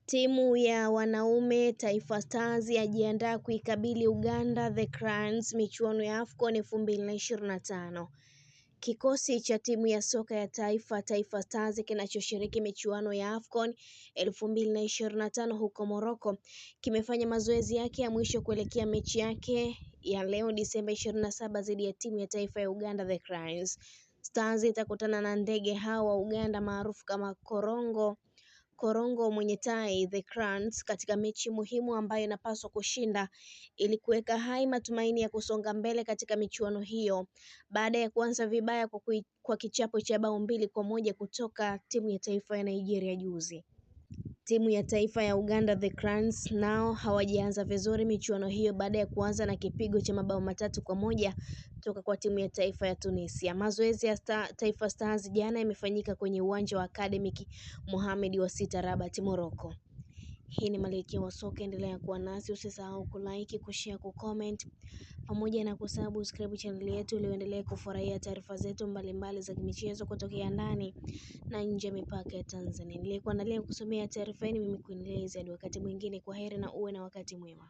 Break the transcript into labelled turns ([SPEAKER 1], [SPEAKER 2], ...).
[SPEAKER 1] Timu ya wanaume Taifa Stars yajiandaa kuikabili Uganda The Cranes michuano ya AFCON 2025. Kikosi cha timu ya soka ya Taifa Stars kinachoshiriki michuano ya AFCON 2025 huko Morocco kimefanya mazoezi yake ya mwisho kuelekea mechi yake ya leo Disemba 27 dhidi ya timu ya taifa ya Uganda The Cranes. Stars itakutana na ndege hawa Uganda maarufu kama Korongo mwenye tai The Cranes katika mechi muhimu ambayo inapaswa kushinda ili kuweka hai matumaini ya kusonga mbele katika michuano hiyo baada ya kuanza vibaya kwa kichapo cha bao 2-1 kutoka timu ya taifa ya Nigeria juzi. Timu ya taifa ya Uganda The Cranes nao hawajaanza vizuri michuano hiyo baada ya kuanza na kipigo cha mabao 3-1 kutoka kwa timu ya taifa ya Tunisia. Mazoezi ya Taifa Stars jana yamefanyika kwenye uwanja wa Academic Mohamed wa Sita Rabat, Morocco. Hii ni Malkia wa Soka, endelea kuwa nasi, usisahau kulike, kushare, kucomment pamoja na kusubscribe channel yetu ili uendelee kufurahia taarifa zetu mbalimbali za michezo kutokea ndani na nje ya mipaka ya Tanzania. Nilikuwa kusomea taarifa hii mimi Queen Leza. Hadi wakati mwingine, kwa heri na uwe na wakati mwema.